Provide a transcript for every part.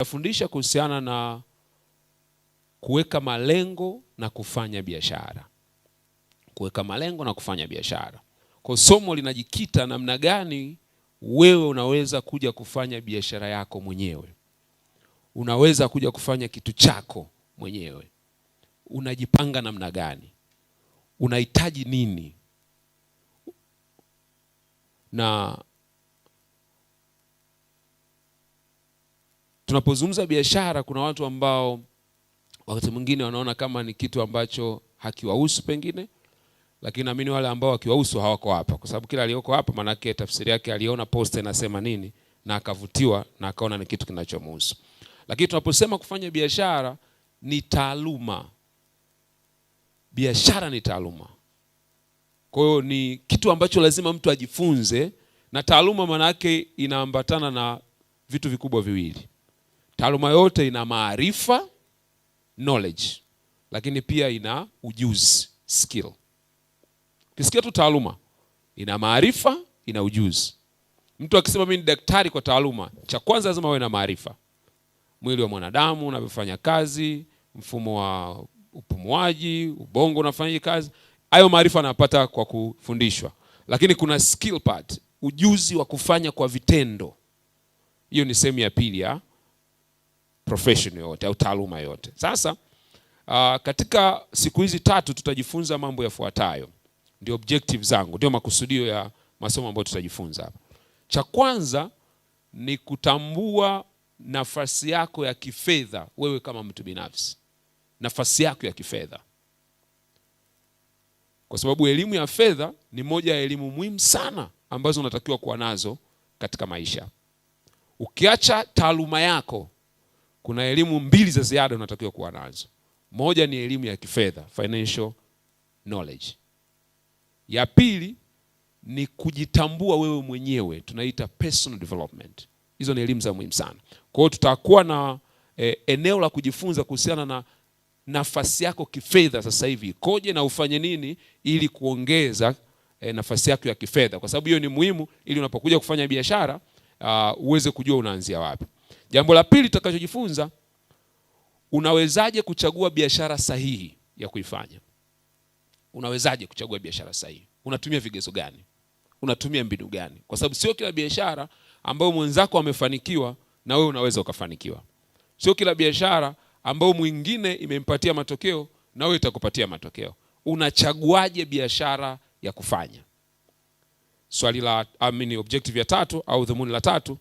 Nafundisha kuhusiana na kuweka malengo na kufanya biashara. Kuweka malengo na kufanya biashara. Kwa somo linajikita namna gani wewe unaweza kuja kufanya biashara yako mwenyewe. Unaweza kuja kufanya kitu chako mwenyewe. Unajipanga namna gani? Unahitaji nini? Na tunapozungumza biashara, kuna watu ambao wakati mwingine wanaona kama ni kitu ambacho hakiwahusu pengine, lakini naamini wale ambao hakiwahusu hawako hapa, kwa sababu kila aliyoko hapa maana yake tafsiri yake aliona post inasema nini na akavutiwa na akaona ni kitu kinachomhusu. Lakini tunaposema kufanya biashara ni taaluma. Biashara ni taaluma. Kwa hiyo ni kitu ambacho lazima mtu ajifunze, na taaluma maana yake inaambatana na vitu vikubwa viwili. Taaluma yote ina maarifa, knowledge, lakini pia ina ujuzi, skill. Ukisikia tu taaluma, ina maarifa, ina ujuzi. Mtu akisema mimi ni daktari kwa taaluma, cha kwanza lazima awe na maarifa. Mwili wa mwanadamu unavyofanya kazi, mfumo wa upumuaji, ubongo unafanya kazi. Hayo maarifa anapata kwa kufundishwa. Lakini kuna skill part, ujuzi wa kufanya kwa vitendo. Hiyo ni sehemu ya pili ya profession yote au taaluma yote. Sasa katika siku hizi 3 tutajifunza mambo yafuatayo. Ndio objective zangu, ndio makusudio ya masomo ambayo tutajifunza hapa. Cha kwanza ni kutambua nafasi yako ya kifedha wewe kama mtu binafsi. Nafasi yako ya kifedha. Kwa sababu elimu ya fedha ni moja ya elimu muhimu sana ambazo unatakiwa kuwa nazo katika maisha. Ukiacha taaluma yako, kuna elimu 2 za ziada unatakiwa kuwa nazo. Moja ni elimu ya kifedha, financial knowledge. Ya pili ni kujitambua wewe mwenyewe, tunaita personal development. Hizo ni elimu za muhimu sana. Kwa hiyo tutakuwa na eneo la kujifunza kuhusiana na nafasi yako kifedha sasa hivi ikoje na ufanye nini ili kuongeza nafasi yako ya kifedha, kwa sababu hiyo ni muhimu ili unapokuja kufanya biashara uweze kujua unaanzia wapi. Jambo la pili tutakachojifunza, unawezaje kuchagua biashara sahihi ya kuifanya. Unawezaje kuchagua biashara sahihi? Unatumia vigezo gani? Unatumia mbinu gani? Kwa sababu sio kila biashara ambayo mwenzako amefanikiwa na wewe unaweza ukafanikiwa. Sio kila biashara ambayo mwingine imempatia matokeo na wewe itakupatia matokeo. Unachaguaje biashara ya kufanya? Swali la objective ya 3 au dhumuni la 3,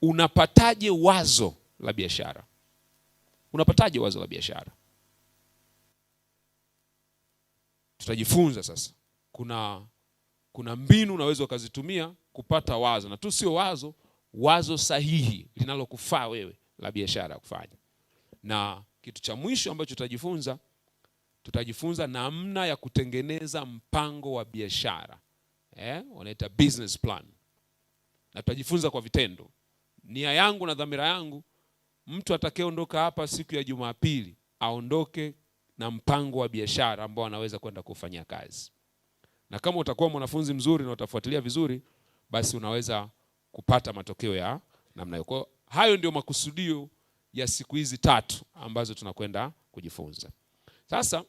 unapataje wazo la biashara? Unapataje wazo la biashara? Tutajifunza sasa. Kuna mbinu unaweza ukazitumia kupata wazo, na tu sio wazo sahihi linalokufaa wewe la biashara ya kufanya. Na kitu cha mwisho ambacho tutajifunza namna ya kutengeneza mpango wa biashara. Wanaita business plan. Na tutajifunza kwa vitendo. Nia yangu na dhamira yangu, mtu atakayeondoka hapa siku ya Jumapili aondoke na mpango wa biashara ambao anaweza kwenda kufanyia kazi. Na kama utakuwa mwanafunzi mzuri na utafuatilia vizuri, basi unaweza kupata matokeo ya namna hiyo. Hayo ndio makusudio ya siku hizi 3 ambazo tunakwenda kujifunza. Sasa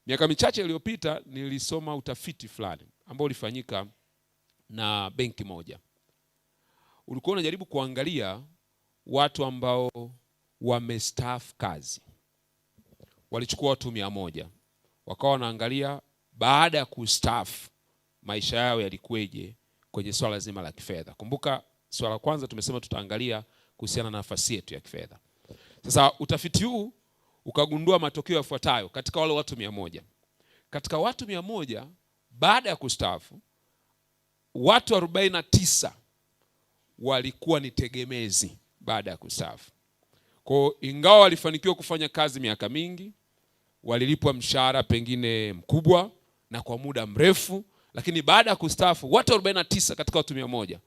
miaka michache iliyopita nilisoma utafiti fulani ambao ulifanyika na benki moja. Ulikuwa unajaribu kuangalia watu ambao wamestaafu kazi. Walichukua watu 100. Wakawa wanaangalia baada ya kustaafu maisha yao yalikuweje kwenye swala zima la kifedha. Kumbuka swala la kwanza tumesema tutaangalia kuhusiana na nafasi yetu ya kifedha. Sasa utafiti huu ukagundua matokeo yafuatayo katika wale watu 100. Katika watu 100 baada ya kustaafu, watu 49 walikuwa ni tegemezi baada ya kustaafu. Kwa ingawa walifanikiwa kufanya kazi miaka mingi, walilipwa mshahara pengine mkubwa na kwa muda mrefu, lakini baada ya kustaafu watu 49 katika watu 100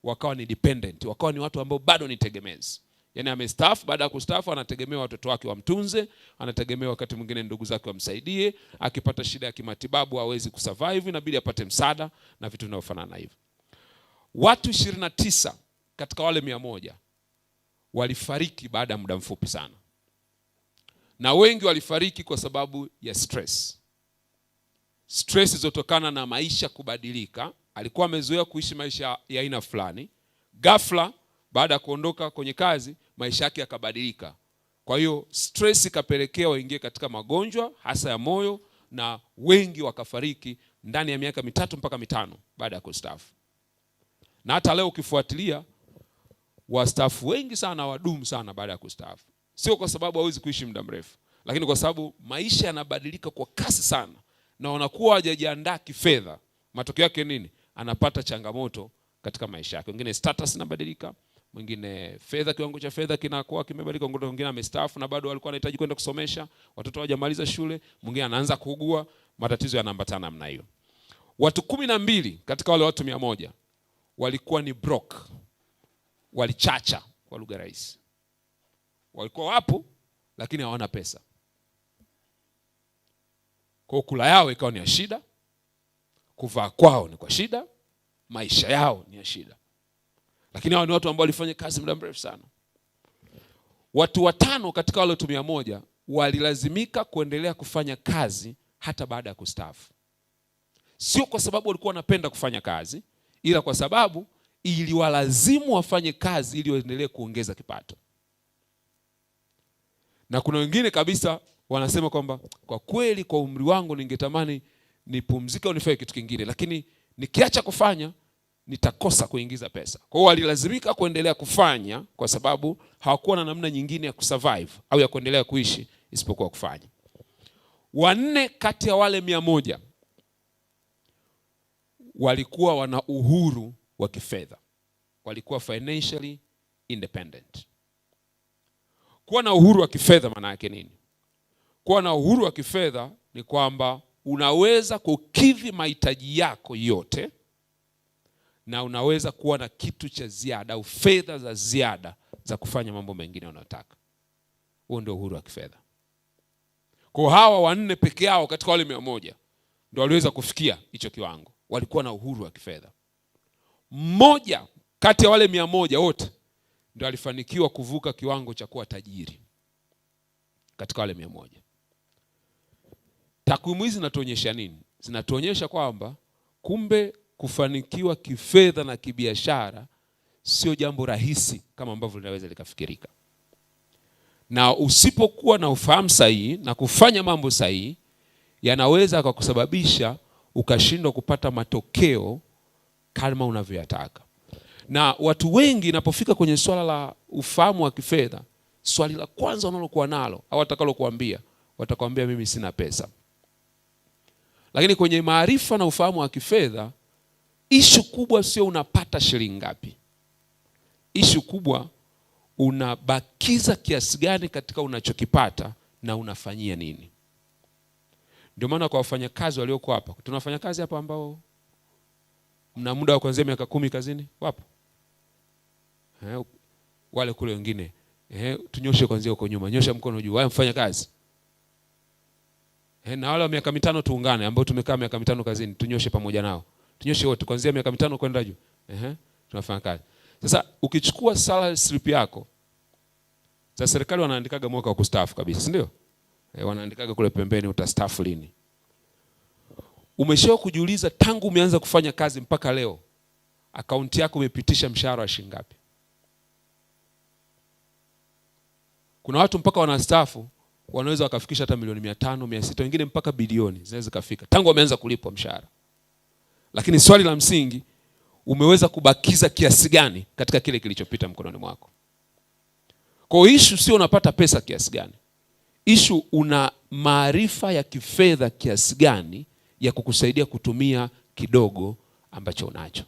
wakawa ni dependent, wakawa ni watu ambao bado ni tegemezi. Yaani amestaafu, baada ya kustaafu anategemea watoto wake wamtunze, anategemea wakati mwingine ndugu zake wamsaidie, akipata shida ya kimatibabu hawezi kusurvive, inabidi apate msaada na vitu vinavyofanana hivyo. Watu 29 katika wale 100 walifariki baada ya muda mfupi sana, na wengi walifariki kwa sababu ya stress zilizotokana na maisha kubadilika. Alikuwa amezoea kuishi maisha ya aina fulani, ghafla baada ya kuondoka kwenye kazi maisha yake yakabadilika. Kwa hiyo stress ikapelekea waingie katika magonjwa hasa ya moyo, na wengi wakafariki ndani ya miaka 3 mpaka 5 baada ya kustaafu. Na hata leo ukifuatilia, wastaafu wengi sana wadumu sana baada ya kustaafu. Sio kwa sababu hawezi kuishi muda mrefu, lakini kwa sababu maisha yanabadilika kwa kasi sana na wanakuwa hawajajiandaa kifedha. Matokeo yake nini? Anapata changamoto katika maisha yake. Wengine status inabadilika, mwingine fedha, kiwango cha fedha kinakuwa kimebadilika. Mwingine amestaafu na bado alikuwa anahitaji kwenda kusomesha, watoto hawajamaliza shule, mwingine anaanza kuugua, matatizo yanaambatana namna hiyo. Watu 12 katika wale watu 100 walikuwa ni broke, walichacha kwa lugha rahisi. Walikuwa wapo lakini hawana pesa. Kwa kula yao ikawa ni ya shida, kuvaa kwao ni kwa shida, maisha yao ni ya shida. Lakini hao ni watu ambao walifanya kazi muda mrefu sana. Watu 5 katika wale watu 100 walilazimika kuendelea kufanya kazi hata baada ya kustaafu. Sio kwa sababu walikuwa wanapenda kufanya kazi, ila kwa sababu iliwalazimu wafanye kazi ili waendelee kuongeza kipato. Na kuna wengine kabisa wanasema kwamba kwa kweli kwa umri wangu ningetamani nipumzike au nifanye kitu kingine, lakini nikiacha kufanya nitakosa kuingiza pesa. Kwa hiyo walilazimika kuendelea kufanya kwa sababu hawakuwa na namna nyingine ya kusurvive au ya kuendelea kuishi isipokuwa kufanya. 4 kati ya wale 100 walikuwa wana uhuru wa kifedha. Walikuwa financially independent. Kuwa na uhuru wa kifedha maana yake nini? Kuwa na uhuru wa kifedha ni kwamba unaweza kukidhi mahitaji yako yote na unaweza kuwa na kitu cha ziada au fedha za ziada za kufanya mambo mengine unayotaka. Huo ndio uhuru wa kifedha. Kwa hawa 4 peke yao katika wale 100 ndio waliweza kufikia hicho kiwango. Walikuwa na uhuru wa kifedha. Mmoja kati ya wale 100 wote ndio alifanikiwa kuvuka kiwango cha kuwa tajiri katika wale 100. Takwimu hizi zinatuonyesha nini? Zinatuonyesha kwamba kumbe kufanikiwa kifedha na kibiashara sio jambo rahisi kama ambavyo linaweza likafikirika. Na usipokuwa na ufahamu sahihi na kufanya mambo sahihi, yanaweza kukusababisha ukashindwa kupata matokeo kama unavyoyataka. Na watu wengi inapofika kwenye swala la ufahamu wa kifedha, swali la kwanza wanalokuwa nalo au watakalokuambia, watakwambia mimi sina pesa. Lakini kwenye maarifa na ufahamu wa kifedha, ishu kubwa sio unapata shilingi ngapi. Ishu kubwa unabakiza kiasi gani katika unachokipata na unafanyia nini. Ndio maana kwa wafanyakazi walioko hapa, tunafanya kazi hapa ambao mna muda wa kuanzia miaka 10 kazini, wapo? Wale kule wengine, tunyoshe kuanzia huko nyuma, nyosha mkono juu, wao mfanya kazi. Na wale wa miaka 5 tuungane ambao tumekaa miaka 5 kazini, tunyoshe pamoja nao. Tunyoshe wote kuanzia miaka 5 kwenda juu. Tunafanya kazi. Sasa ukichukua salary slip yako, za serikali wanaandikaga mwaka wa kustaafu kabisa, si ndio? Wanaandikaga kule pembeni utastaafu lini. Umeshao kujiuliza tangu umeanza kufanya kazi mpaka leo akaunti yako imepitisha mshahara wa shilingi ngapi? Kuna watu mpaka wanastaafu wanaweza wakafikisha hata milioni 500, 600, wengine mpaka bilioni zinaweza kufika tangu wameanza kulipwa mshahara. Lakini swali la msingi, umeweza kubakiza kiasi gani katika kile kilichopita mkononi mwako? Kwa issue sio unapata pesa kiasi gani. Issue una maarifa ya kifedha kiasi gani ya kukusaidia kutumia kidogo ambacho unacho.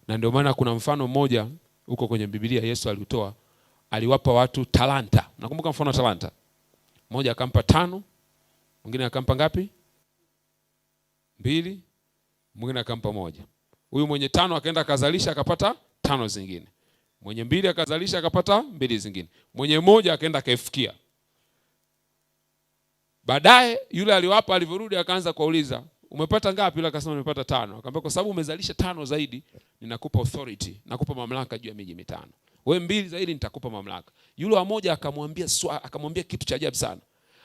Na ndio maana kuna mfano mmoja huko kwenye Biblia Yesu alitoa, aliwapa watu talanta. Nakumbuka mfano wa talanta. Mmoja akampa 5, mwingine akampa ngapi? 2, mwingine akampa 1. Huyu mwenye 5 akaenda akazalisha akapata 5 zingine. Mwenye 2 akazalisha akapata 2 zingine. Mwenye 1 akaenda akaifikia. Baadaye yule aliwapa alivyorudi akaanza kuuliza, umepata ngapi? Yule akasema nimepata 5. Akamwambia kwa sababu umezalisha 5 zaidi, ninakupa authority, nakupa mamlaka juu ya miji 5. wewe 2 zaidi nitakupa mamlaka. Yule wa moja akamwambia kitu cha ajabu sana.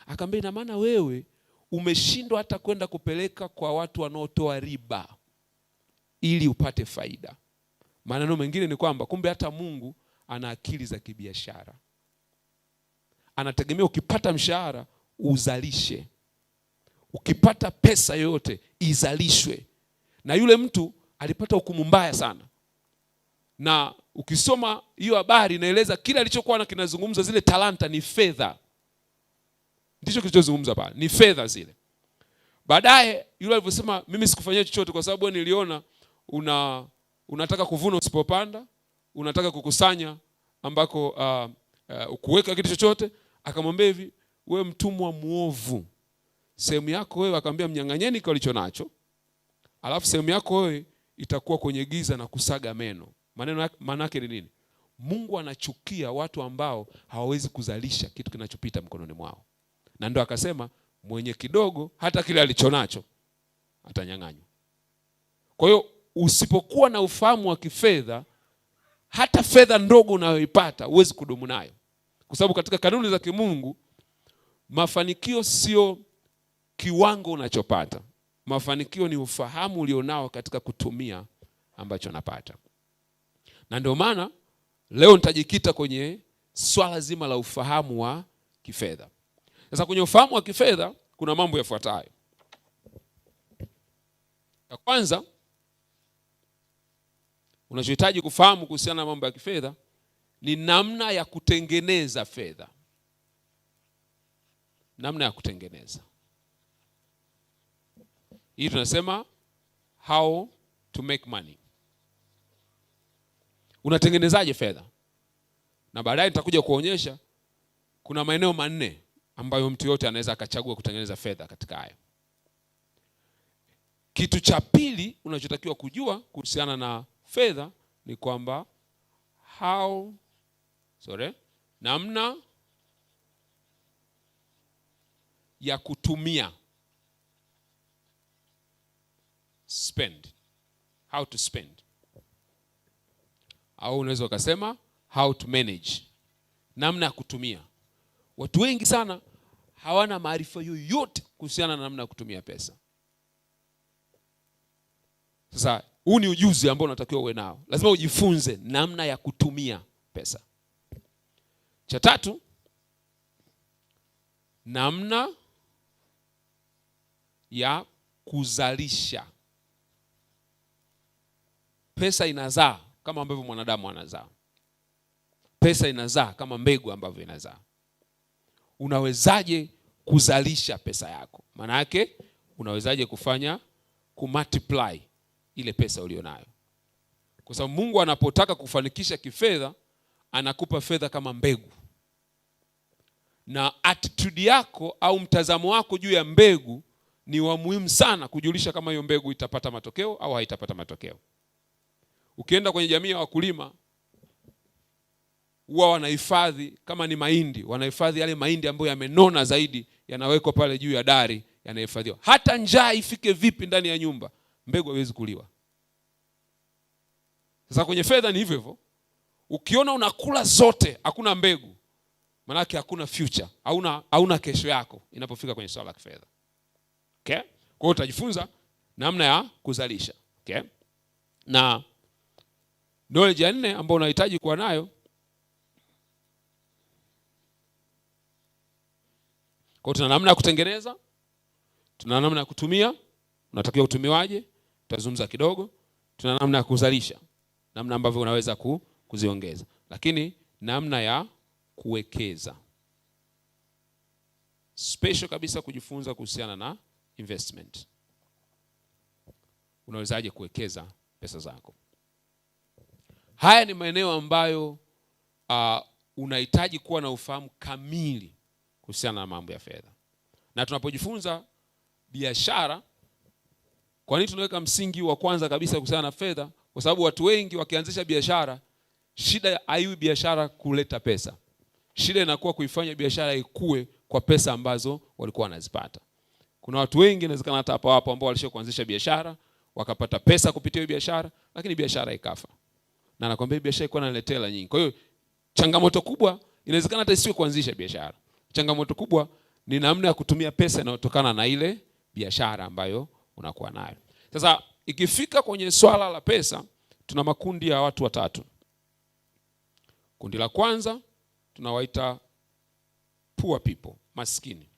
Akamwambia, ina maana wewe umeshindwa hata kwenda kupeleka kwa watu wanaotoa riba ili upate faida. Maneno mengine ni kwamba kumbe hata Mungu ana akili za kibiashara. Anategemea ukipata mshahara uzalishe. Ukipata pesa yoyote izalishwe. Na yule mtu alipata hukumu mbaya sana. Na ukisoma hiyo habari inaeleza kile alichokuwa kinazungumza, zile talanta ni fedha. Ndicho kilichozungumza pale, ni fedha zile. Baadaye yule alivyosema, mimi sikufanyia chochote kwa sababu niliona unataka kuvuna usipopanda, unataka kukusanya ambako ukuweka kitu chochote. Akamwambia hivi, wewe mtumwa muovu, sehemu yako wewe, akamwambia mnyang'anyeni kile ulicho nacho, alafu sehemu yako wewe itakuwa kwenye giza na kusaga meno. Maana yake ni nini? Mungu anachukia watu ambao hawawezi kuzalisha kitu kinachopita mkononi mwao. Na ndio akasema mwenye kidogo hata kile alichonacho atanyang'anywa. Kwa hiyo usipokuwa na ufahamu wa kifedha, hata fedha ndogo unayoipata huwezi kudumu nayo. Kwa sababu katika kanuni za kimungu, mafanikio sio kiwango unachopata. Mafanikio ni ufahamu ulionao katika kutumia ambacho unapata. Na ndio maana leo nitajikita kwenye swala zima la ufahamu wa kifedha. Sasa kwenye ufahamu wa kifedha kuna mambo yafuatayo. Ya kwanza, unachohitaji kufahamu kuhusiana na mambo ya kifedha ni namna ya kutengeneza fedha. Namna ya kutengeneza. Hii tunasema how to make money. Unatengenezaje fedha? Na baadaye nitakuja kuonyesha kuna maeneo 4 ambayo mtu yote anaweza akachagua kutengeneza fedha katika hayo. Kitu cha pili unachotakiwa kujua kuhusiana na fedha ni kwamba namna ya kutumia, spend, how to spend. Au unaweza ukasema how to manage, namna ya kutumia. Watu wengi sana hawana maarifa yoyote kuhusiana na namna ya kutumia pesa. Sasa huu ni ujuzi ambao unatakiwa uwe nao. Lazima ujifunze namna ya kutumia pesa. Cha tatu, namna ya kuzalisha. Pesa inazaa kama ambavyo mwanadamu anazaa. Pesa inazaa kama mbegu ambavyo inazaa. Unawezaje kuzalisha pesa yako? Maana yake unawezaje kufanya kumultiply ile pesa ulionayo? Kwa sababu Mungu anapotaka kufanikisha kifedha, anakupa fedha kama mbegu. Na attitude yako au mtazamo wako juu ya mbegu ni wa muhimu sana kujulisha kama hiyo mbegu itapata matokeo au haitapata matokeo. Ukienda kwenye jamii ya wakulima, huwa wanahifadhi kama ni mahindi, wanahifadhi yale mahindi ambayo yamenona zaidi, yanawekwa pale juu ya dari, yanahifadhiwa. Hata njaa ifike vipi ndani ya nyumba, mbegu haiwezi kuliwa. Sasa kwenye fedha ni hivyo hivyo. Ukiona unakula zote, hakuna mbegu, maana yake hakuna future, hauna kesho yako inapofika kwenye swala la kifedha. Okay? Kwa hiyo utajifunza namna ya kuzalisha. Okay? Na knowledge ya 4 ambayo unahitaji kuwa nayo, kwa tuna namna ya kutengeneza, tuna namna ya kutumia, unatakiwa utumiwaje, tutazungumza kidogo. Tuna namna ya kuzalisha, namna ambavyo unaweza kuziongeza. Lakini namna ya kuwekeza, special kabisa kujifunza kuhusiana na investment. Unawezaje kuwekeza pesa zako? Haya ni maeneo ambayo unahitaji kuwa na ufahamu kamili kuhusiana na mambo ya fedha. Na tunapojifunza biashara, kwa nini tunaweka msingi wa kwanza kabisa kuhusiana na fedha? Kwa sababu watu wengi wakianzisha biashara, shida haiwi biashara kuleta pesa. Shida inakuwa kuifanya biashara ikue kwa pesa ambazo walikuwa wanazipata. Kuna watu wengi inawezekana hata hapa wapo ambao walisha kuanzisha biashara, wakapata pesa kupitia biashara, lakini biashara ikafa. Na nakwambia biashara ilikuwa inaletea hela nyingi. Kwa hiyo Changamoto kubwa inawezekana hata isiwe kuanzisha biashara. Changamoto kubwa ni namna ya kutumia pesa inayotokana na ile biashara ambayo unakuwa nayo. Sasa ikifika kwenye swala la pesa, tuna makundi ya watu watatu. Kundi la kwanza tunawaita poor people, maskini.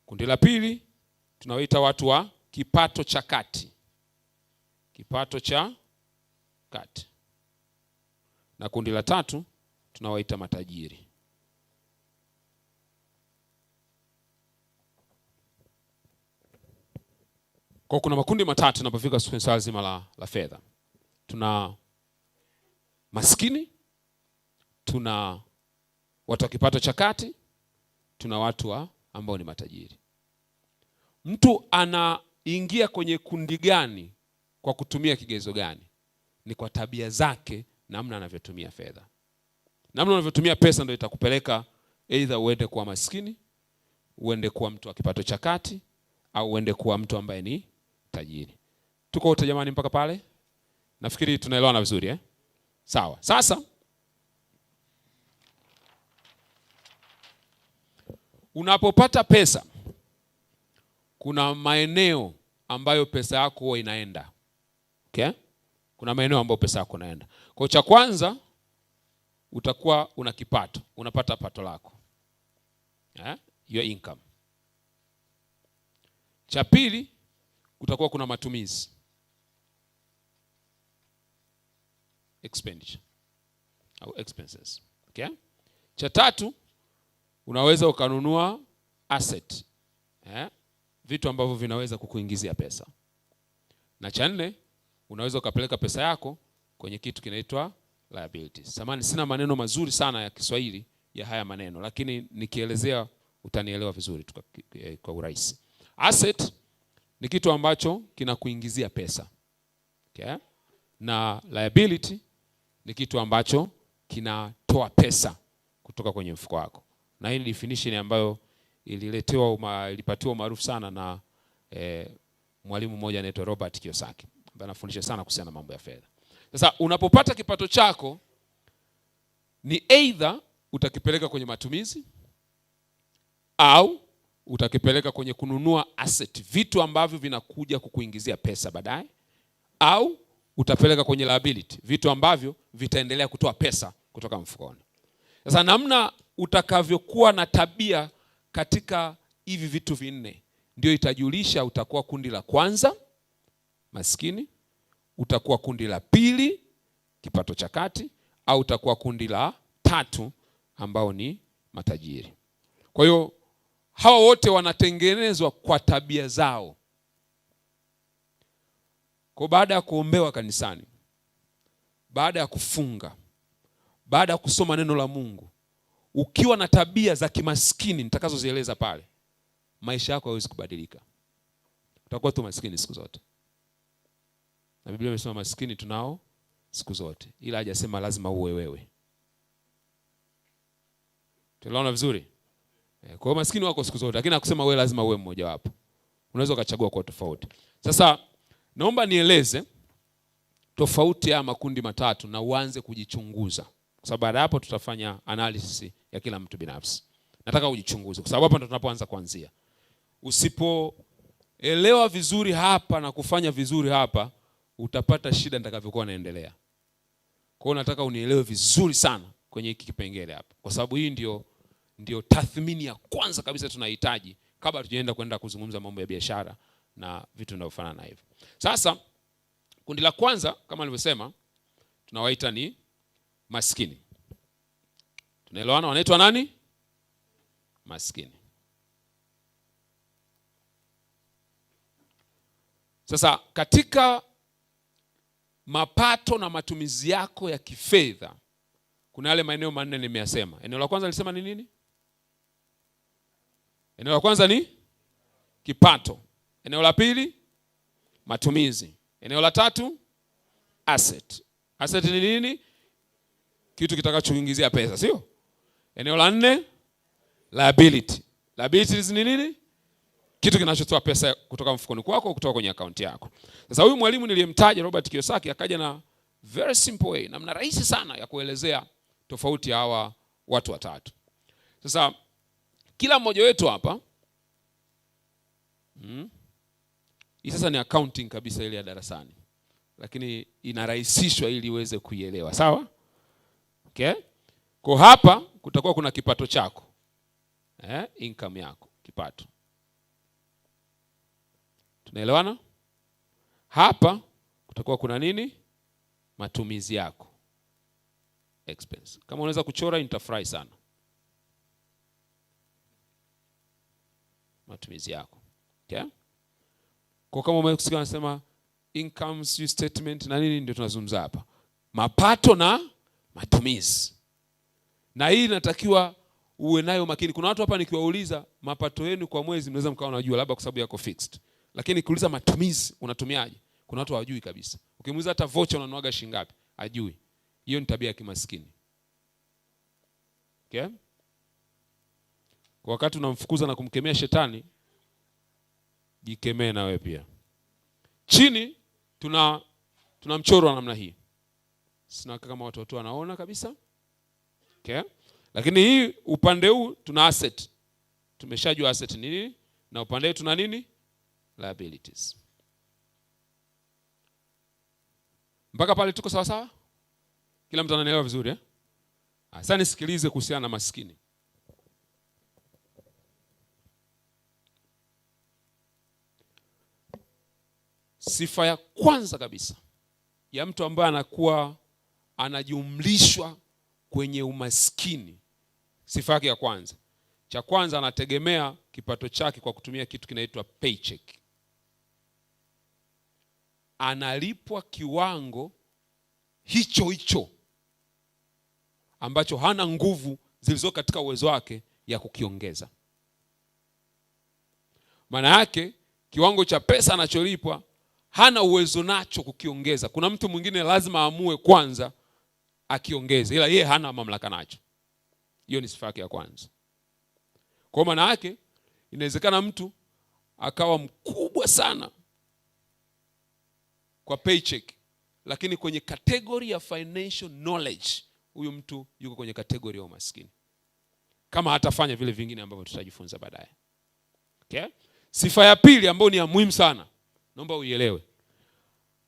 Kundi la pili tunawaita watu wa kipato cha kati. Kipato cha kati. Na kundi la tatu tunawaita matajiri. Kwa kuna makundi matatu tunapofika swala zima la fedha. Tuna maskini, tuna watu wa kipato cha kati, tuna watu ambao ni matajiri. Mtu anaingia kwenye kundi gani kwa kutumia kigezo gani? Ni kwa tabia zake, namna anavyotumia fedha. Namna unavyotumia pesa ndio itakupeleka either uende kuwa maskini, uende kuwa mtu wa kipato cha kati, au uende kuwa mtu ambaye ni tajiri. Tuko wote jamani mpaka pale? Nafikiri tunaelewana vizuri Sawa. Sasa unapopata pesa, kuna maeneo ambayo pesa yako huwa inaenda. Okay? Kuna maeneo ambayo pesa yako inaenda. Kwa cha kwanza utakuwa una kipato, unapata pato lako. Your income. Cha pili kutakuwa kuna matumizi. Expenditure au expenses. Okay? Cha tatu unaweza ukanunua asset. Vitu ambavyo vinaweza kukuingizia pesa. Na cha nne unaweza ukapeleka pesa yako kwenye kitu kinaitwa liabilities. Samahani, sina maneno mazuri sana ya Kiswahili ya haya maneno, lakini nikielezea utanielewa vizuri kwa urahisi. Asset ni kitu ambacho kinakuingizia pesa. Okay? Na liability ni kitu ambacho kinatoa pesa kutoka kwenye mfuko wako. Na hii ni definition ambayo ilipatiwa maarufu sana na mwalimu mmoja anaitwa Robert Kiyosaki, ambaye anafundisha sana kuhusiana na mambo ya fedha. Sasa unapopata kipato chako, ni either utakipeleka kwenye matumizi au utakipeleka kwenye kununua asset, vitu ambavyo vinakuja kukuingizia pesa baadaye, au utapeleka kwenye liability, vitu ambavyo vitaendelea kutoa pesa kutoka mfukoni. Sasa namna utakavyokuwa na tabia katika hivi vitu vinne ndio itajulisha utakuwa kundi la kwanza, maskini, utakuwa kundi la pili, kipato cha kati, au utakuwa kundi la tatu ambao ni matajiri. Kwa hiyo hawa wote wanatengenezwa kwa tabia zao. Kwa baada ya kuombewa kanisani, baada ya kufunga, baada ya kusoma neno la Mungu, ukiwa na tabia za kimaskini nitakazozieleza pale, maisha yako hayawezi kubadilika. Utakuwa tu maskini siku zote. Na Biblia imesema maskini tunao siku zote, ila hajasema lazima uwe wewe. Tunaona vizuri? Kwa hiyo maskini wako siku zote, lakini hakusema wewe lazima uwe mmoja wapo. Unaweza ukachagua kwa tofauti. Sasa naomba nieleze tofauti ya makundi matatu na uanze kujichunguza. Kwa sababu baada hapo tutafanya analysis ya kila mtu binafsi. Nataka ujichunguze kwa sababu hapa ndo tunapoanza kuanzia. Usipoelewa vizuri hapa na kufanya vizuri hapa, utapata shida nitakavyokuwa naendelea. Kwa hiyo nataka unielewe vizuri sana kwenye hiki kipengele hapa. Kwa sababu hii ndio tathmini ya kwanza kabisa tunahitaji kabla tujaenda kwenda kuzungumza mambo ya biashara na vitu vinavyofanana na hivyo. Sasa kundi la kwanza kama nilivyosema tunawaita ni maskini. Tunaelewana wanaitwa nani? Maskini. Sasa katika mapato na matumizi yako ya kifedha kuna yale maeneo manne nimeyasema. Eneo la kwanza nilisema ni nini? Eneo la kwanza ni kipato. Eneo la pili matumizi. Eneo la tatu asset. Asset ni nini? Kitu kitakachoingizia pesa, sio? Eneo la nne liability. Liabilities ni nini? Kitu kinachotoa pesa kutoka mfukoni kwako kutoka kwenye akaunti yako. Sasa huyu mwalimu niliyemtaja Robert Kiyosaki akaja na Very simple way, namna rahisi sana ya kuelezea tofauti ya hawa watu watatu. Sasa kila mmoja wetu hapa hii sasa ni accounting kabisa ile ya darasani, lakini inarahisishwa ili uweze kuielewa, sawa? Okay? Kwa hapa kutakuwa kuna kipato chako. Income yako, kipato. Tunaelewana? Hapa kutakuwa kuna nini? Matumizi yako. Expense. Kama unaweza kuchora nitafurahi sana. Matumizi yako. Okay? Kwa kama umesikia nasema income statement na nini, ndio tunazungumza hapa. Mapato na matumizi. Na hii inatakiwa uwe nayo makini. Kuna watu hapa nikiwauliza mapato yenu kwa mwezi mnaweza mkawa unajua labda kwa sababu yako fixed. Lakini kuuliza matumizi unatumiaje? Kuna watu hawajui kabisa. Ukimuuliza hata voucher unanuaga shilingi ngapi? Hajui. Hiyo ni tabia ya kimaskini. Okay? Kwa wakati unamfukuza na kumkemea shetani, jikemee na wewe pia. Chini tuna mchoro wa namna hii. Sina kama watoto wanaona kabisa. Okay? Lakini hii upande huu tuna asset. Tumeshajua asset ni nini, na upande huu tuna nini? Liabilities. Mpaka pale tuko sawa sawa? Kila mtu ananielewa vizuri eh? Sasa nisikilize kuhusiana na maskini. Sifa ya kwanza kabisa ya mtu ambaye anakuwa anajumlishwa kwenye umaskini, sifa yake ya kwanza, cha kwanza anategemea kipato chake kwa kutumia kitu kinaitwa paycheck. Analipwa kiwango hicho ambacho hana nguvu zilizo katika uwezo wake ya kukiongeza. Maana yake kiwango cha pesa anacholipwa hana uwezo nacho kukiongeza. Kuna mtu mwingine lazima aamue kwanza akiongeze, ila yeye hana mamlaka nacho. Hiyo ni sifa yake ya kwanza. Kwa maana yake inawezekana mtu akawa mkubwa sana kwa paycheck, lakini kwenye category ya financial knowledge huyu mtu yuko kwenye category ya umaskini, kama hatafanya vile vingine ambavyo tutajifunza baadaye. Okay? Sifa ya pili ambayo ni ya muhimu sana, naomba uielewe.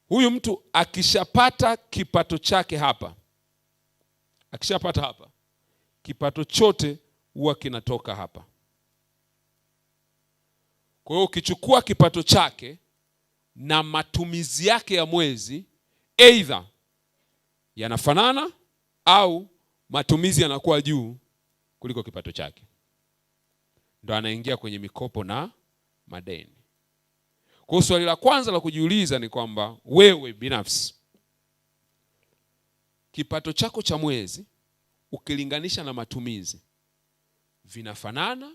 Huyu mtu akishapata kipato chake hapa, akishapata hapa, kipato chote huwa kinatoka hapa. Kwa hiyo ukichukua kipato chake na matumizi yake ya mwezi, either yanafanana au matumizi yanakuwa juu kuliko kipato chake, ndo anaingia kwenye mikopo na madeni. Kwa swali la kwanza la kujiuliza ni kwamba wewe binafsi, kipato chako cha mwezi ukilinganisha na matumizi vinafanana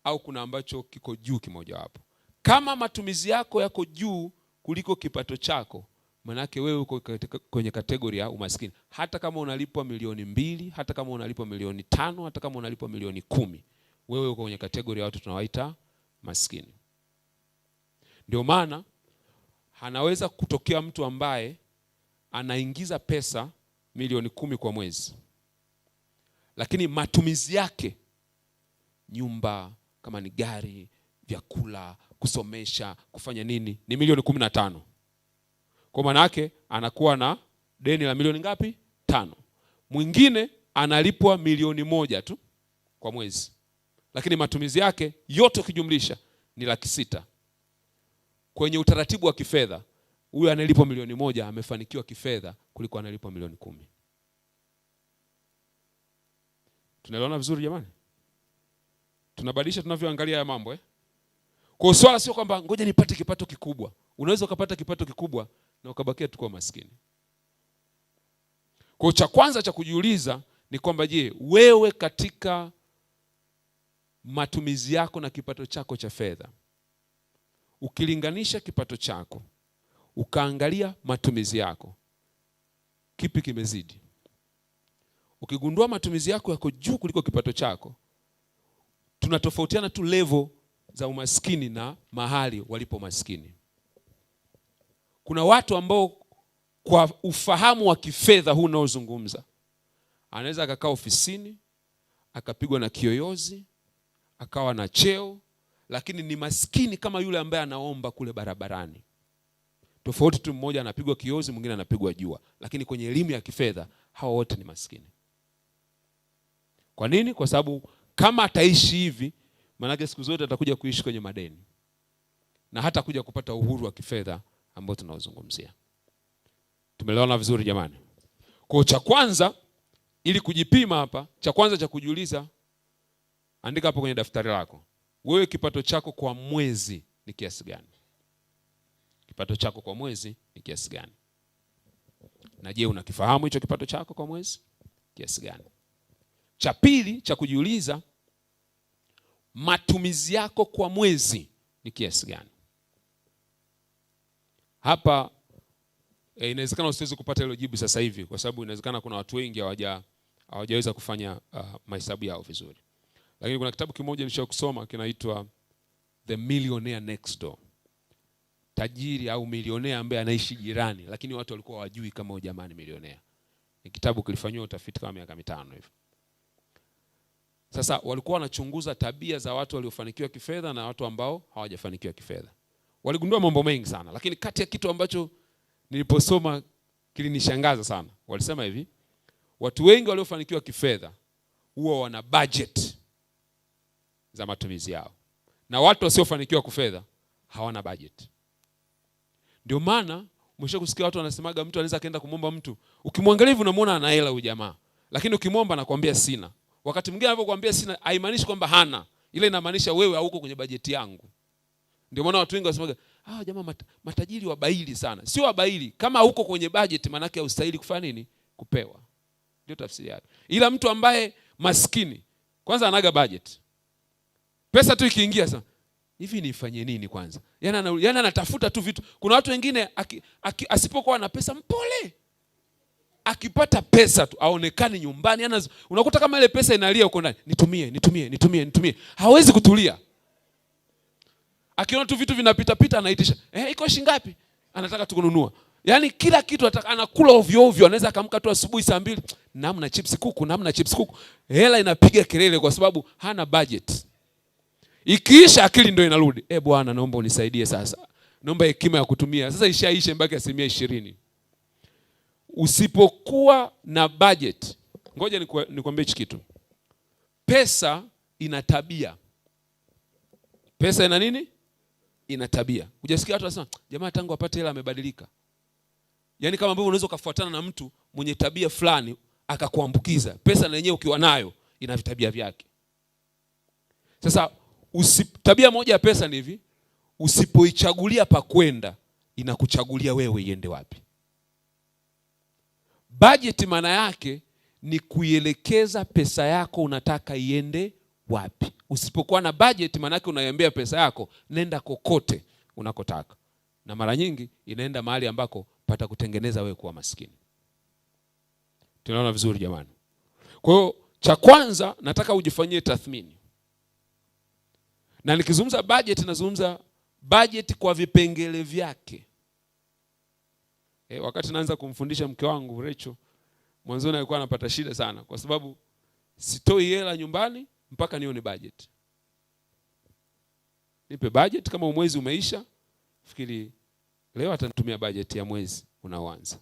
au kuna ambacho kiko juu kimoja wapo? Kama matumizi yako yako juu kuliko kipato chako, manake wewe uko kwenye kategori ya umaskini. Hata kama unalipwa milioni 2, hata kama unalipwa milioni 5, hata kama unalipwa milioni 10, wewe uko kwenye kategori ya watu tunawaita maskini. Ndio maana anaweza kutokea mtu ambaye anaingiza pesa milioni 10 kwa mwezi, lakini matumizi yake, nyumba, kama ni gari, vyakula, kusomesha, kufanya nini, ni milioni 15. Kwa maana yake anakuwa na deni la milioni ngapi? 5. Mwingine analipwa milioni 1 tu kwa mwezi, lakini matumizi yake yote ukijumlisha ni 600,000. Kwenye utaratibu wa kifedha, huyu analipwa milioni 1 amefanikiwa kifedha kuliko analipwa milioni 10. Tunaelewana vizuri jamani? Tunabadilisha tunavyoangalia ya mambo Kwa swala sio kwamba ngoja nipate kipato kikubwa. Unaweza ukapata kipato kikubwa na ukabakia tu kwa maskini. Kwa cha kwanza cha kujiuliza ni kwamba je, wewe katika matumizi yako na kipato chako cha fedha, ukilinganisha kipato chako ukaangalia matumizi yako, kipi kimezidi? Ukigundua matumizi yako yako juu kuliko kipato chako, tunatofautiana tu level za umaskini na mahali walipo maskini. Kuna watu ambao kwa ufahamu wa kifedha huu unaozungumza, anaweza akakaa ofisini, akapigwa na kiyoyozi, akawa na cheo, lakini ni maskini kama yule ambaye anaomba kule barabarani. Tofauti tu, mmoja anapigwa kiyoyozi, mwingine anapigwa jua, lakini kwenye elimu ya kifedha hawa wote ni maskini. Kwa nini? Kwa sababu kama ataishi hivi, maana siku zote atakuja kuishi kwenye madeni na hata kuja kupata uhuru wa kifedha ambao tunaozungumzia. Tumeelewana vizuri jamani? Kwa cha kwanza, ili kujipima hapa, cha kwanza cha kujiuliza, andika hapo kwenye daftari lako, wewe kipato chako kwa mwezi ni kiasi gani? Kipato chako kwa mwezi ni kiasi gani? Na je, unakifahamu hicho kipato chako kwa mwezi kiasi gani? Cha pili cha kujiuliza, matumizi yako kwa mwezi ni kiasi gani? Hapa inawezekana usiweze kupata hilo jibu sasa hivi, kwa sababu inawezekana kuna watu wengi hawajaweza kufanya mahesabu yao vizuri. Lakini kuna kitabu kimoja nilichokusoma kinaitwa The Millionaire Next Door. Tajiri au milionea ambaye anaishi jirani, lakini watu walikuwa hawajui kama huyo jamaa ni milionea. Ni kitabu kilifanywa utafiti kama miaka 5 hivi. Sasa walikuwa wanachunguza tabia za watu waliofanikiwa kifedha na watu ambao hawajafanikiwa kifedha. Waligundua mambo mengi sana, lakini kati ya kitu ambacho niliposoma kilinishangaza sana, walisema hivi: watu wengi waliofanikiwa kifedha huwa wana budget za matumizi yao, na watu wasiofanikiwa kifedha hawana budget. Ndio maana mwisho kusikia watu wanasemaga mtu anaweza kaenda kumwomba mtu, ukimwangalia hivi unamuona ana hela huyu jamaa, lakini ukimwomba anakuambia sina. Wakati mwingine anapokuambia sina, haimaanishi kwamba hana, ile inamaanisha wewe hauko kwenye bajeti yangu. Ndio maana watu wengi wasemaga, jamaa matajiri wabaili sana. Sio wabaili, kama hauko kwenye budget maana yake haustahili kufanya nini? Kupewa. Ndio tafsiri yake. Ila mtu ambaye maskini kwanza anaga budget. Pesa tu ikiingia sasa, hivi nifanye nini kwanza? Yaani anatafuta tu vitu. Kuna watu wengine asipokuwa na pesa mpole, akipata pesa tu aonekane nyumbani, unakuta kama ile pesa inalia huko ndani, nitumie. Hawezi kutulia. Akiona tu vitu vinapita pita anaitisha, iko shilingi ngapi? Anataka tu kununua. Yaani kila kitu anakula ovyo ovyo, anaweza akamka tu asubuhi saa 2, namna chips kuku. Hela inapiga kelele kwa sababu hana budget. Ikiisha akili ndio inarudi. Bwana naomba unisaidie sasa. Naomba hekima ya kutumia. Sasa ishaisha mbaki 20%. Usipokuwa na budget, ngoja nikwambie hichi kitu. Pesa ina tabia. Pesa ina nini? Ina tabia. Hujasikia watu wanasema, jamaa tangu apate hela amebadilika. Yaani kama ambavyo unaweza kufuatana na mtu mwenye tabia fulani akakuambukiza. Pesa na yenyewe ukiwa nayo ina vitabia vyake. Sasa tabia moja ya pesa ni hivi, usipoichagulia pa kwenda, inakuchagulia wewe iende wapi. Budget maana yake ni kuielekeza pesa yako unataka iende wapi. Usipokuwa na budget maana yake unaiambia pesa yako nenda kokote unakotaka. Na mara nyingi inaenda mahali ambako pata kutengeneza wewe kuwa maskini. Tunaona vizuri jamani? Kwa hiyo cha kwanza nataka ujifanyie tathmini. Na nikizungumza budget nazungumza budget kwa vipengele vyake. Wakati naanza kumfundisha mke wangu Rachel, mwanzoni alikuwa anapata shida sana kwa sababu sitoi hela nyumbani mpaka nione budget. Nipe budget kama mwezi umeisha, fikiri leo atanitumia budget ya mwezi unaoanza.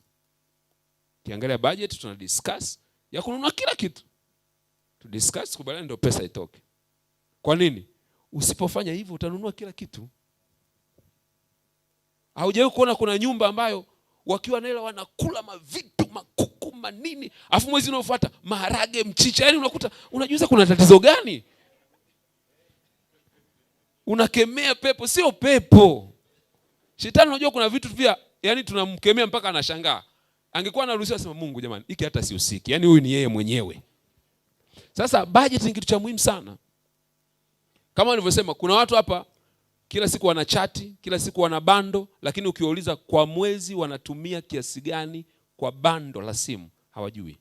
Kiangalia budget tuna discuss ya kununua kila kitu. Tu discuss kubaliana ndio pesa itoke. Kwa nini? Usipofanya hivyo utanunua kila kitu. Haujawahi kuona kuna nyumba ambayo wakiwa na hela wanakula mavitu makuku manini, afu mwezi unaofuata maharage mchicha, yani unakuta unajiuliza kuna tatizo gani? Unakemea pepo, sio pepo. Shetani unajua kuna vitu pia, yani tunamkemea mpaka anashangaa. Angekuwa anaruhusiwa sema Mungu jamani, hiki hata si usiki. Yani huyu ni yeye mwenyewe. Sasa budget ni kitu cha muhimu sana. Kama nilivyosema kuna watu hapa kila siku wana chati, kila siku wana bando, lakini ukiwauliza kwa mwezi wanatumia kiasi gani kwa bando la simu, hawajui.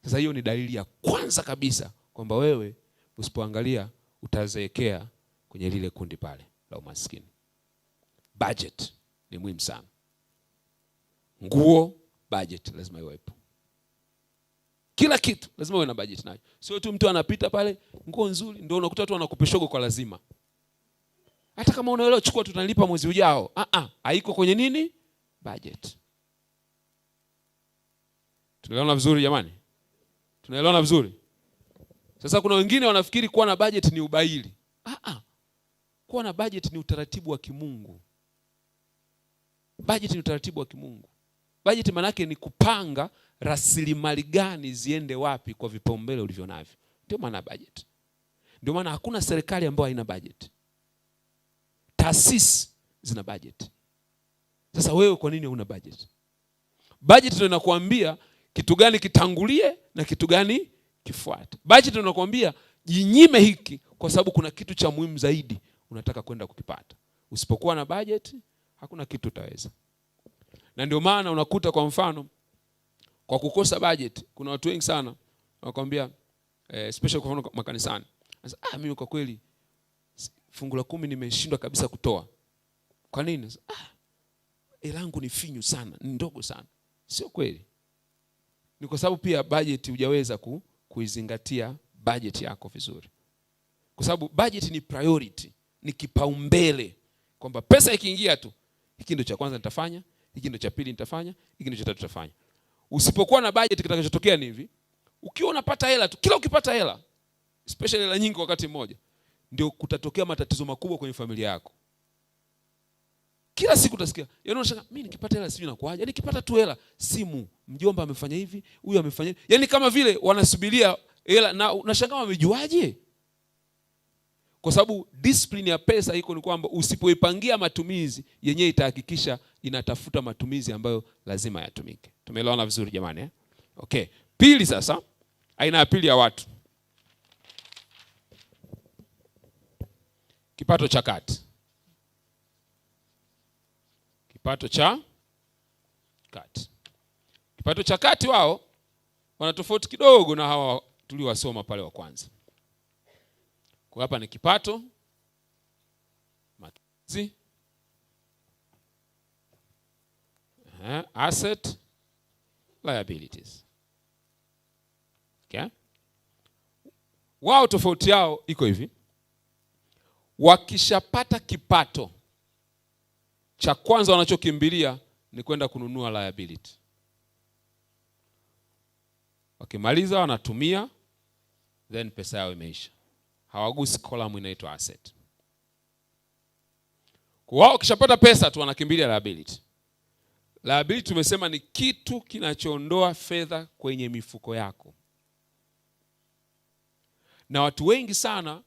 Sasa hiyo ni dalili ya kwanza kabisa kwamba wewe usipoangalia utazeekea kwenye lile kundi pale la umaskini. Budget ni muhimu sana. Nguo, budget lazima iwepo. Kila kitu lazima uwe na budget nayo. Sio tu mtu anapita pale nguo nzuri ndio unakuta watu wanakupeshogo kwa lazima. Hata kama unaelewa chukua tunalipa mwezi ujao. Haiko kwenye nini? Budget. Tunaelewana vizuri jamani? Tunaelewana vizuri? Sasa kuna wengine wanafikiri kuwa na budget ni ubaili. Kuwa na budget ni utaratibu wa kimungu. Budget ni utaratibu wa kimungu. Budget maana yake ni kupanga rasilimali gani ziende wapi kwa vipaumbele ulivyo navyo. Ndio maana budget. Ndio maana hakuna serikali ambayo haina budget. Taasisi zina budget. Sasa wewe kwa nini huna budget? Budget ndio inakuambia kitu gani kitangulie na kitu gani kifuate. Budget ndio inakuambia jinyime hiki kwa sababu kuna kitu cha muhimu zaidi unataka kwenda kukipata. Usipokuwa na budget hakuna kitu utaweza. Na ndio maana unakuta kwa mfano kwa kukosa budget kuna watu wengi sana wanakuambia especially kwa mfano makanisani. Sasa mimi kwa kweli fungu la 10 nimeshindwa kabisa kutoa. Kwa nini? Hela yangu ni finyu sana, ni ndogo sana. Sio kweli. Ni kwa sababu pia budget hujaweza kuizingatia budget yako vizuri. Kwa sababu budget ni priority, ni kipaumbele. Kwamba pesa ikiingia tu, hiki ndio cha kwanza nitafanya, hiki ndio cha pili nitafanya, hiki ndio cha tatu nitafanya. Usipokuwa na budget kitakachotokea ni hivi. Ukiwa unapata hela tu, kila ukipata hela, especially hela nyingi wakati mmoja, ndio kutatokea matatizo makubwa kwenye familia yako. Kila siku utasikia, yaani unashangaa mimi nikipata hela sijui inakuaje. Yaani nikipata tu hela, simu, mjomba amefanya hivi, huyu amefanya hivi. Yaani kama vile wanasubiria hela na unashangaa wamejuaje? Kwa sababu discipline ya pesa iko ni kwamba usipoipangia matumizi yenyewe itahakikisha inatafuta matumizi ambayo lazima yatumike. Tumeelewana vizuri jamani eh? Okay. Pili sasa, aina ya pili ya watu. Kipato cha kati. Kipato cha kati. Kipato cha kati wao wana tofauti kidogo na hawa tuliowasoma pale wa kwanza. Kwa hapa ni kipato, matumizi, asset, liabilities. Okay? Wao tofauti yao iko hivi. Wakishapata kipato, cha kwanza wanachokimbilia ni kwenda kununua liability. Wakimaliza wanatumia, then pesa yao imeisha. Hawagusi column inaitwa asset. Kwa wao kishapata pesa tu wanakimbilia liability. Liability tumesema ni kitu kinachoondoa fedha kwenye mifuko yako. Na watu wengi sana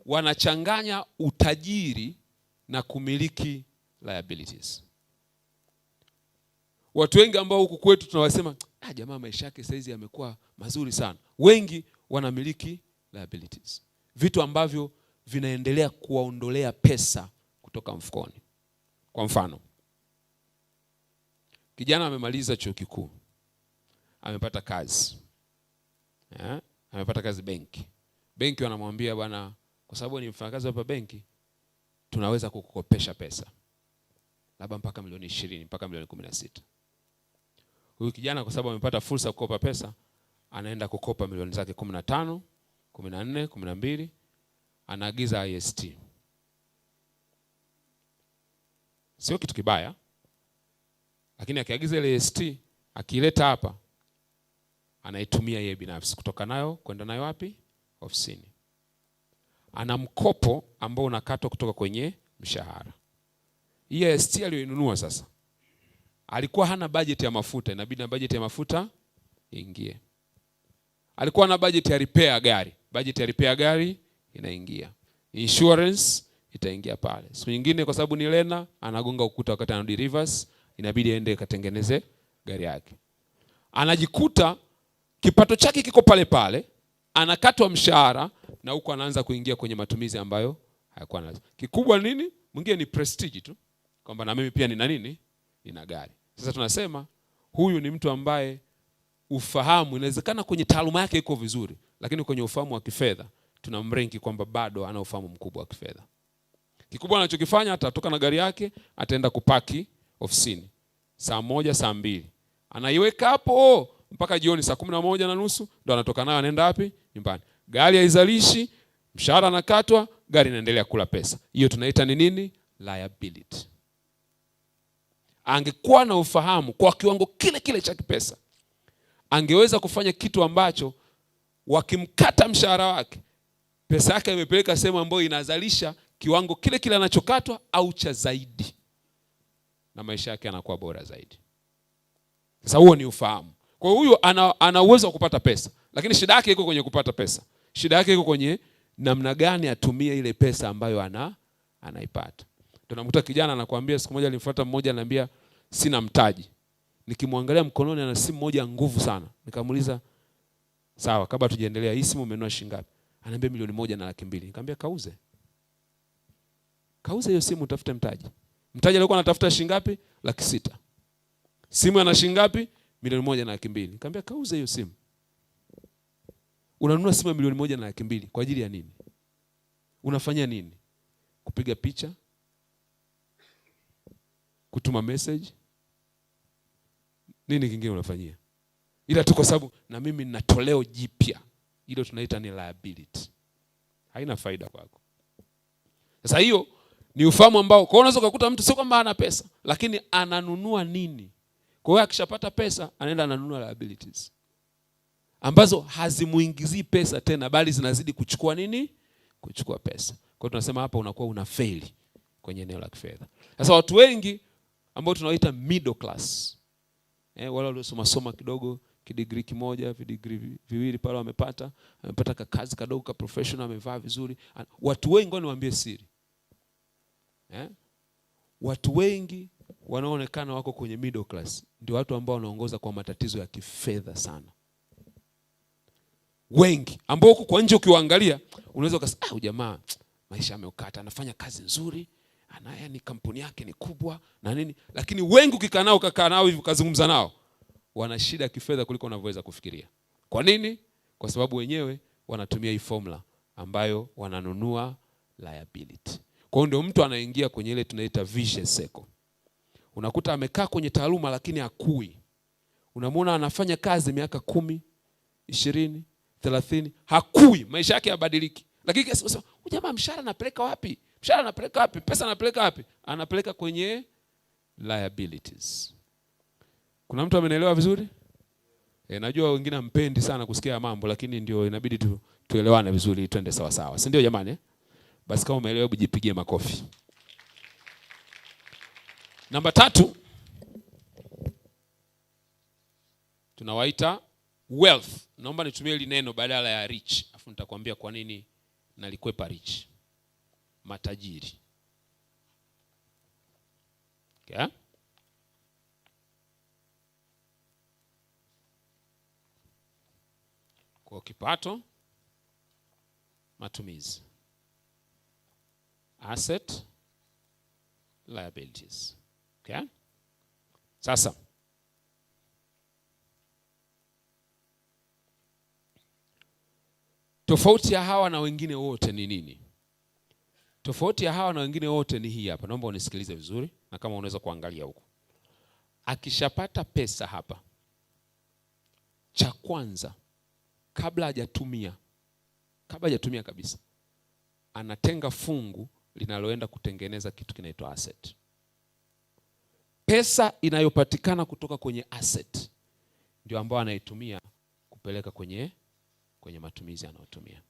wanachanganya utajiri na kumiliki liabilities. Watu wengi ambao huku kwetu tunawasema jamaa maisha yake saizi yamekuwa mazuri sana. Wengi wanamiliki liabilities. Vitu ambavyo vinaendelea kuwaondolea pesa kutoka mfukoni. Kwa mfano, kijana amemaliza chuo kikuu. Amepata kazi. Amepata kazi benki. Benki wanamwambia bwana, kwa sababu ni mfanyakazi hapa benki, tunaweza kukukopesha pesa. Labda mpaka milioni 20, mpaka milioni 16. Huyu kijana kwa sababu amepata fursa ya kukopa pesa, anaenda kukopa milioni zake 15, 14, 12, anaagiza IST. Sio kitu kibaya. Lakini akiagiza ile IST, akileta hapa, anaitumia yeye binafsi kutoka nayo kwenda nayo wapi? Ofisini. Ana mkopo ambao unakatwa kutoka kwenye mshahara. Hii IST aliyoinunua sasa, alikuwa hana budget ya mafuta, inabidi na budget ya mafuta iingie. Alikuwa na budget ya repair gari, budget ya repair gari inaingia. Insurance itaingia pale. Siku nyingine kwa sababu ni lena, anagonga ukuta wakati anarudi reverse, inabidi aende katengeneze gari yake. Anajikuta kipato chake kiko pale pale, anakatwa mshahara na huko anaanza kuingia kwenye matumizi ambayo hayakuwa nazo. Kikubwa nini? Mwingine ni prestige tu. Kwamba na mimi pia nina nini? Nina gari. Sasa tunasema huyu ni mtu ambaye ufahamu, inawezekana kwenye taaluma yake iko vizuri, lakini kwenye ufahamu wa kifedha tunamrenki kwamba bado ana ufahamu mkubwa wa kifedha. Kikubwa anachokifanya, atatoka na gari yake, ataenda kupaki ofisini. saa 1, saa 2. Anaiweka hapo mpaka jioni saa 11:30 ndo anatoka nayo, anaenda wapi? Nyumbani. Gari haizalishi, mshahara anakatwa, gari inaendelea kula pesa. Hiyo tunaita ni nini? Liability. Angekuwa na ufahamu kwa kiwango kile kile cha pesa, angeweza kufanya kitu ambacho wakimkata mshahara wake, pesa yake imepeleka sehemu ambayo inazalisha kiwango kile kile anachokatwa au cha zaidi, na maisha yake yanakuwa bora zaidi. Sasa huo ni ufahamu. Kwa hiyo huyo ana uwezo wa kupata pesa, lakini shida yake iko kwenye kupata pesa. Shida yake iko kwenye namna gani atumie ile pesa ambayo anaipata. Tunamkuta kijana anakuambia, siku moja alimfuata mmoja ananiambia sina mtaji. Nikimwangalia mkononi ana simu moja nguvu sana. Nikamuuliza, sawa, kabla tujaendelea, hii simu umenunua shilingi ngapi? Ananiambia 1,200,000. Nikamwambia kauze. Kauze hiyo simu, utafute mtaji. Mtaji alikuwa anatafuta shilingi ngapi? 600,000. Simu ana shilingi ngapi? 1,200,000. Nikamwambia kauze hiyo simu. Unanunua simu ya 1,200,000 kwa ajili ya nini? Unafanya nini? Kupiga picha? Kutuma message? Nini kingine unafanyia? Ila tu kwa sababu na mimi nina toleo jipya. Hilo tunaita ni liability. Haina faida kwako. Sasa hiyo ni ufahamu ambao kwa unaweza kukuta mtu sio kwamba ana pesa, lakini ananunua nini? Kwa hiyo akishapata pesa anaenda ananunua liabilities ambazo hazimuingizii pesa tena, bali zinazidi kuchukua nini? Kuchukua pesa. Kwa hiyo tunasema hapa unakuwa unafeli kwenye eneo la kifedha. Sasa watu wengi ambao tunawaita middle class, wale waliosoma kidogo, kidegree kimoja, videgree viwili pale amepata kazi kadogo ka professional, amevaa vizuri. Watu wengi, ngoja niwaambie siri. Watu wengi wanaoonekana wako kwenye middle class ndio watu ambao wanaongoza kwa matatizo ya kifedha sana. Wengi ambao huko kwa nje ukiwaangalia unaweza ukasema jamaa maisha yameukata, anafanya kazi nzuri, yani kampuni yake ni kubwa na nini, lakini wengi ukikaa nao hivi ukazungumza nao wana shida ya kifedha kuliko unavyoweza kufikiria. Kwa nini? Kwa sababu wenyewe wanatumia hii formula ambayo wananunua liability. Kwa hiyo ndio mtu anaingia kwenye ile tunaita vicious cycle. Unakuta amekaa kwenye taaluma lakini hakui. Unamwona anafanya kazi miaka 10, 20, 30, hakui, maisha yake yabadiliki. Lakini kesho jamaa mshahara anapeleka wapi? Mshahara anapeleka wapi? Pesa anapeleka wapi? Anapeleka kwenye liabilities. Kuna mtu amenielewa vizuri? Najua wengine hampendi sana kusikia mambo, lakini ndio inabidi tuelewane vizuri, twende sawa sawa. Si ndio jamani? Basi kama umeelewa hebu jipigie makofi. Namba 3 tunawaita wealth. Naomba nitumie hili neno badala ya rich, afu nitakwambia kwa nini nalikwepa rich. Matajiri. Okay? Kwa kipato, matumizi, asset, liabilities. Okay? Sasa tofauti ya hawa na wengine wote ni nini? Tofauti ya hawa na wengine wote ni hii hapa. Naomba unisikilize vizuri na kama unaweza kuangalia huko. Akishapata pesa hapa, cha kwanza kabla hajatumia kabisa, anatenga fungu linaloenda kutengeneza kitu kinaitwa asset. Pesa inayopatikana kutoka kwenye asset ndio ambayo anaitumia kupeleka kwenye matumizi anayotumia.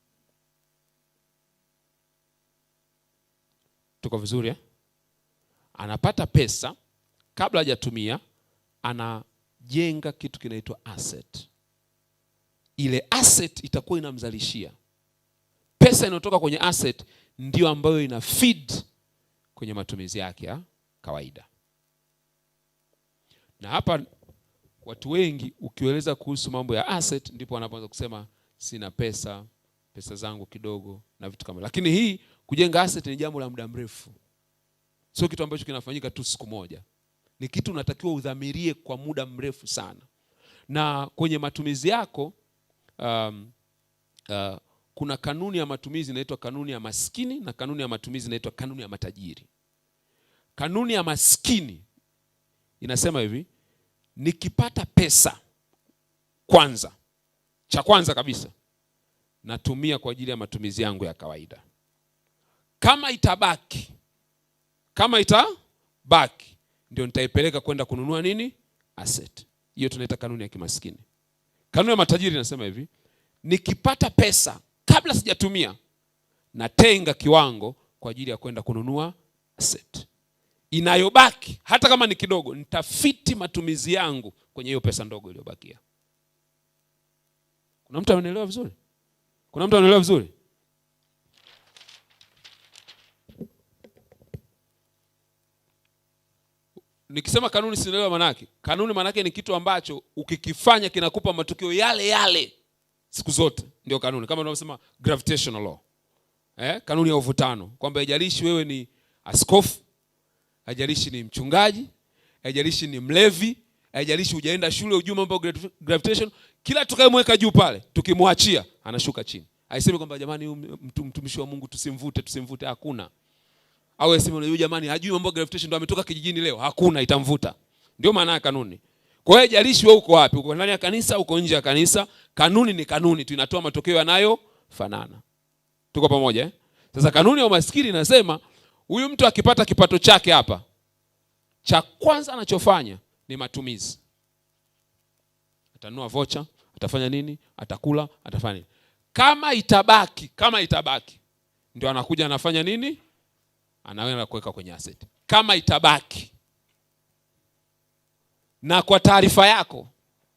Tuko vizuri? Anapata pesa, kabla hajatumia anajenga kitu kinaitwa asset. Ile asset itakuwa inamzalishia. Pesa inayotoka kwenye asset ndio ambayo ina feed kwenye matumizi yake ya kawaida. Na hapa watu wengi ukieleza kuhusu mambo ya asset ndipo wanapoanza kusema sina pesa zangu kidogo na vitu kama. Lakini hii kujenga asset ni jambo la muda mrefu. Sio kitu ambacho kinafanyika tu siku moja. Ni kitu unatakiwa udhamirie kwa muda mrefu sana. Na kwenye matumizi yako kuna kanuni ya matumizi inaitwa kanuni ya maskini na kanuni ya matumizi inaitwa kanuni ya matajiri. Kanuni ya maskini inasema hivi, nikipata pesa kwanza, cha kwanza kabisa natumia kwa ajili ya matumizi yangu ya kawaida. Kama itabaki ndio nitaipeleka kwenda kununua nini? Asset. Hiyo tunaita kanuni ya kimaskini. Kanuni ya matajiri inasema hivi, nikipata pesa kabla sijatumia, natenga kiwango kwa ajili ya kwenda kununua asset. Inayobaki hata kama ni kidogo, nitafiti matumizi yangu kwenye hiyo pesa ndogo iliyobakia. Kuna mtu anaelewa vizuri? Nikisema kanuni sinaelewa manake. Kanuni manake ni kitu ambacho ukikifanya kinakupa matokeo yale yale siku zote. Ndio kanuni. Kama tunavyosema gravitational law. Kanuni ya uvutano. Kwamba haijalishi wewe ni askofu, haijalishi ni mchungaji, haijalishi ni mlevi, haijalishi hujaenda shule ujue mambo ya gravitation, kila tukayemweka juu pale, tukimwachia anashuka chini. Haisemi kwamba jamani mtumishi wa Mungu tusimvute, hakuna. Au aseme unajua jamani hajui mambo ya gravitation ndio ametoka kijijini leo, hakuna, itamvuta. Ndio maana ya kanuni. Kwa hiyo haijalishi wewe uko wapi, uko ndani ya kanisa, uko nje ya kanisa, kanuni ni kanuni tu, inatoa matokeo yanayofanana. Tuko pamoja? Sasa kanuni ya umaskini inasema huyu mtu akipata kipato chake hapa, cha kwanza anachofanya ni matumizi. Atanunua vocha, atafanya nini? Atakula, atafanya nini? Kama itabaki ndio anakuja anafanya nini? Anaweza kuweka kwenye asset. Kama itabaki. Na kwa taarifa yako,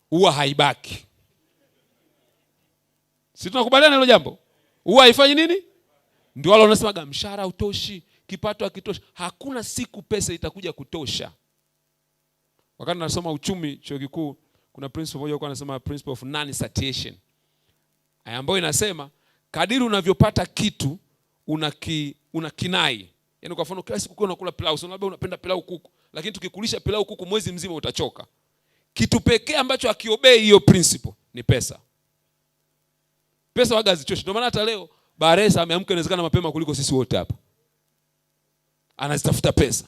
huwa haibaki. Si tunakubaliana hilo jambo? Huwa haifanyi nini? Ndio wale wanasema mshahara hautoshi, kipato hakitoshi. Hakuna siku pesa itakuja kutosha. Wakati nasoma uchumi chuo kikuu, kuna principle moja kwa anasema principle of non-satiation. Ambayo inasema kadiri unavyopata kitu unakinai. Yaani kwa mfano kila siku unakula pilau, so labda unapenda pilau kuku, lakini tukikulisha pilau kuku mwezi mzima utachoka. Kitu pekee ambacho akiobei hiyo principle ni pesa. Pesa waga hazichoshi. Ndio maana hata leo Baresa ameamka inawezekana mapema kuliko sisi wote hapa. Anazitafuta pesa.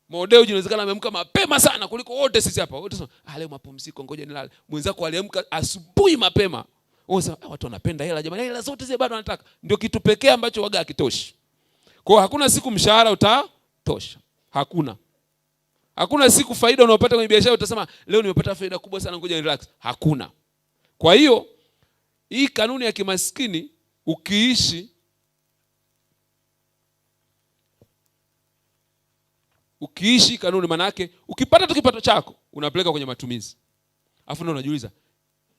Modeo inawezekana ameamka mapema sana kuliko wote sisi hapa. Wote sema leo mapumziko, ngoja nilale. Mwenzako aliamka asubuhi mapema. Wao watu wanapenda hela jamani, hela zote zile bado wanataka. Ndio kitu pekee ambacho waga hakitoshi. Kwa hiyo hakuna siku mshahara utatosha. Hakuna siku faida unayopata kwenye biashara utasema leo nimepata faida kubwa sana ngoja ni relax. Hakuna. Kwa hiyo hii kanuni ya kimaskini ukiishi kanuni manake ukipata tu kipato chako unapeleka kwenye matumizi. Alafu ndio unajiuliza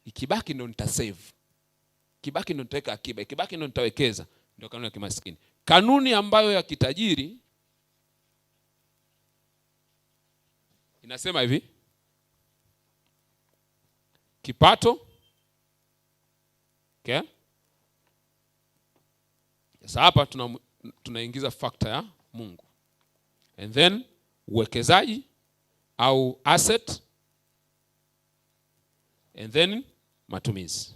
ikibaki ndio nitasave. Ikibaki ndio nitaweka akiba, ikibaki ndio nitawekeza. Ndio kanuni ya kimaskini. Kanuni ambayo ya kitajiri inasema hivi, kipato, okay? Sasa hapa tunaingiza factor ya Mungu. And then uwekezaji au asset, and then matumizi.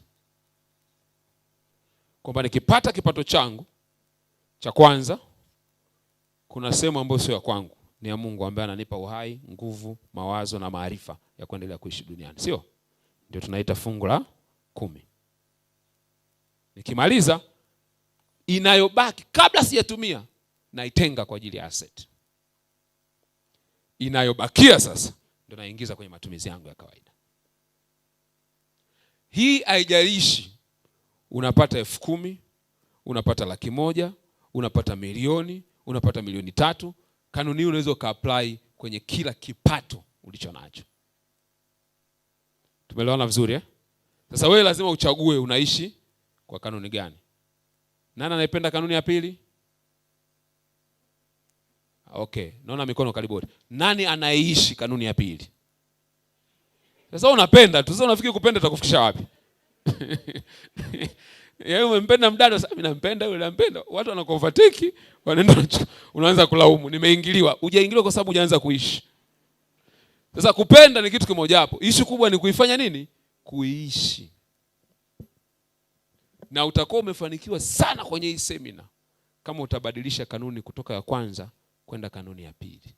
Kwamba nikipata kipato changu cha kwanza, kuna sehemu ambayo sio ya kwangu, ni ya Mungu ambaye ananipa uhai, nguvu, mawazo na maarifa ya kuendelea kuishi duniani. Sio? Ndio tunaita fungu la 10. Nikimaliza inayobaki kabla sijatumia naitenga kwa ajili ya asset. Inayobakia sasa ndio naingiza kwenye matumizi yangu ya kawaida. Hii haijalishi unapata 10,000, unapata 100,000, unapata milioni, unapata milioni 3. Kanuni hii unaweza ka-apply kwenye kila kipato ulicho nacho. Tumeelewana vizuri? Sasa wewe lazima uchague unaishi kwa kanuni gani. Nani anayependa kanuni ya pili? Okay, naona mikono karibu wote. Nani anaishi kanuni ya pili? Sasa unapenda tu, sasa unafikiri kupenda itakufikisha wapi? Yeye umempenda mdada, sasa mimi nampenda yule nampenda. Watu wanakovatiki, wanaenda unaanza kulaumu, nimeingiliwa. Hujaingiliwa kwa sababu hujaanza kuishi. Sasa kupenda ni kitu kimoja hapo. Issue kubwa ni kuifanya nini? Kuishi. Na utakuwa umefanikiwa sana kwenye hii semina kama utabadilisha kanuni kutoka ya kwanza kwenda kanuni ya pili.